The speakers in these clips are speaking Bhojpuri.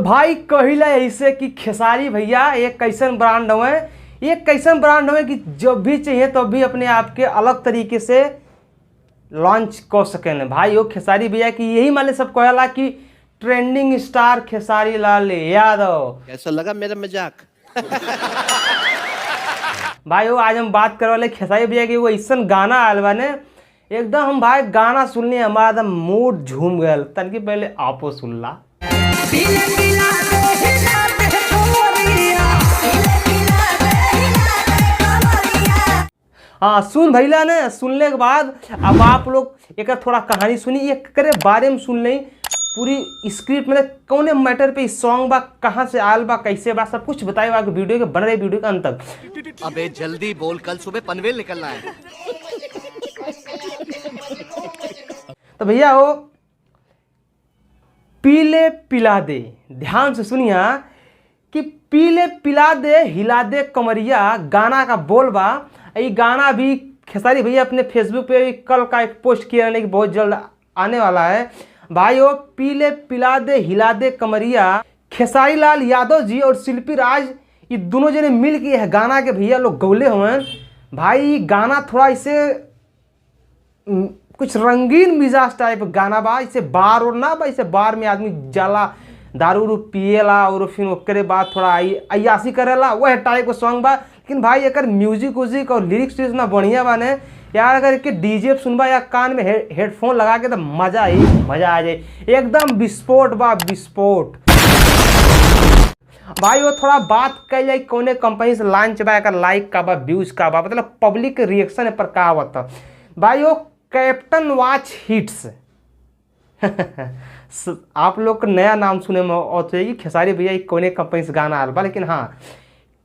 भाई कहिला ऐसे कि खेसारी भैया एक कैसन ब्रांड हुए, एक कैसन ब्रांड हुए कि जब भी चाहिए तब भी अपने आप के अलग तरीके से लॉन्च कर सकें भाई। वो खेसारी भैया की यही माने सब कहला कि ट्रेंडिंग स्टार खेसारी लाल यादव। कैसा लगा मेरा मजाक? भाई वो आज हम बात करे वाले खेसारी भैया की वो ऐसा गाना आयल बा ने, एकदम हम भाई गाना सुनने हमारा एकदम मूड झूम गया। तनकी पहले आपो सुन ला। हाँ सुन भैया ने, सुनने के बाद अब आप लोग एक थोड़ा कहानी सुनी, एक करे बारे में सुन लें पूरी स्क्रिप्ट, मतलब कौन मैटर पे सॉन्ग बा, कहाँ से आयल बा, कैसे बा, सब कुछ बताए बा वीडियो के बन रहे वीडियो के अंत तक। अबे जल्दी बोल, कल सुबह पनवेल निकलना है। तो भैया वो पीले पिला दे, ध्यान से सुनिया कि पीले पिला दे हिला दे कमरिया गाना का बोल बा। ये गाना भी खेसारी भैया अपने फेसबुक पे कल का एक पोस्ट किया है कि बहुत जल्द आने वाला है। भाई वो पीले पिला दे हिला दे कमरिया खेसारी लाल यादव जी और शिल्पी राज, ये दोनों जने मिल के है गाना के भैया लोग गौले हुए हैं। भाई गाना थोड़ा इसे कुछ रंगीन मिजाज टाइप गाना बा, इसे बार और ना बा, इसे बार में आदमी जाला दारू उरू पिएला और फिर ओकरे बाद थोड़ा अयासी करेला, वह टाइप का सॉन्ग बा। लेकिन भाई एक म्यूजिक व्यूजिक और लिरिक्स इतना बढ़िया बा ने यार, अगर एक डीजे सुनबा या कान में हेडफोन लगा के तो मजा आ जाए, एकदम विस्फोट बा विस्फोट। भाई वो थोड़ा बात कही जाए कौने कंपनी से लॉन्च बा, लाइक का बा, व्यूज का बा, मतलब पब्लिक रिएक्शन पर का होता। भाई वो कैप्टन वॉच हिट्स आप लोग को नया नाम सुने में और कि खेसारी भैया कोने कंपनी से गाना आल बा, लेकिन हाँ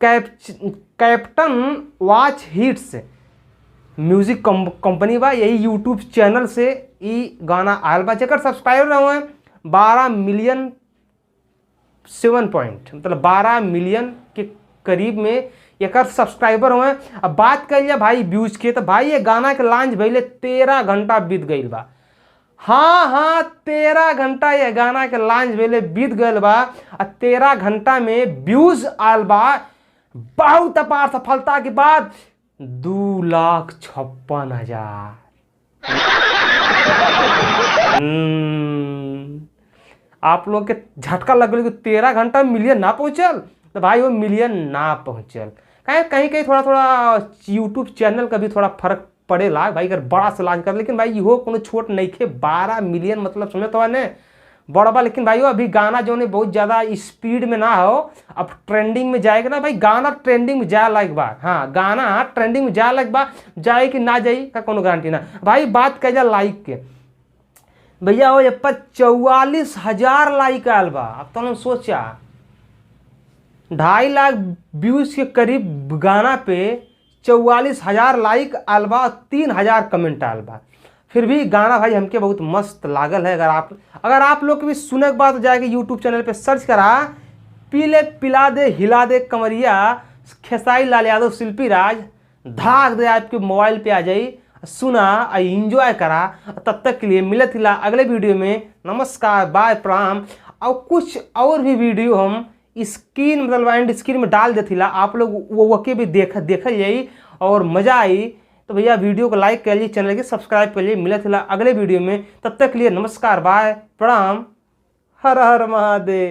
captain watch hits music company बा, यही यूट्यूब चैनल से ये गाना आयल बा, जकर सब्सक्राइबर हुए 12 मिलियन 7 पॉइंट, मतलब 12 मिलियन के करीब में एक सब्सक्राइबर हुए। अब बात करिए भाई व्यूज के, तो भाई ये गाना के लॉन्च भइले 13 घंटा बीत गई बा। हाँ 13 घंटा ये गाना के लॉन्च भइले बीत गए बा, 13 घंटा में व्यूज आयल बा बहुत अपार सफलता के बाद 2,56,000। आप लोग के झटका लग गया कि 13 घंटा में मिलियन ना पहुंचल, तो भाई वो मिलियन ना पहुंचल, कहीं थोड़ा यूट्यूब चैनल का भी थोड़ा फर्क पड़ेला भाई, अगर बड़ा से लॉन्च कर। लेकिन भाई इहो कोनो छोट नहीं थे, 12 मिलियन मतलब सुने तो ने बड़ा। लेकिन भाई अभी गाना जो ने बहुत ज़्यादा स्पीड में ना हो, अब ट्रेंडिंग में जाएगा ना भाई, गाना ट्रेंडिंग में जाए लायक बा। हाँ गाना ट्रेंडिंग में जाए लायक बा, जाए कि ना जाए का कोनो गारंटी ना। भाई बात कह जा लाइक के, भैया वो पर 44,000 लाइक आयल बा। अब तो सोचा 2.5 लाख व्यूज के करीब गाना पे 44,000 लाइक आयल बा, 3,000 कमेंट आयल बा। फिर भी गाना भाई हमके बहुत मस्त लागल है। अगर आप लोग भी सुने के बाद जाएगा यूट्यूब चैनल पे सर्च करा पीले पिला दे हिला दे कमरिया खेसारी लाल यादव शिल्पी राज, धाक दे आपके मोबाइल पे आ जाई, सुना और इंजॉय करा। तब तक के लिए मिलत हिला अगले वीडियो में। नमस्कार, बाय, प्रणाम। और कुछ और भी वीडियो हम स्क्रीन मतलब एंड स्क्रीन में डाल देथिला, आप लोग वो के भी देखल जाई और मजा आई। तो भैया वीडियो को लाइक कर लीजिए, चैनल के सब्सक्राइब कर लीजिए। मिलत हिला अगले वीडियो में, तब तक के लिए नमस्कार, बाय, प्रणाम, हर हर महादेव।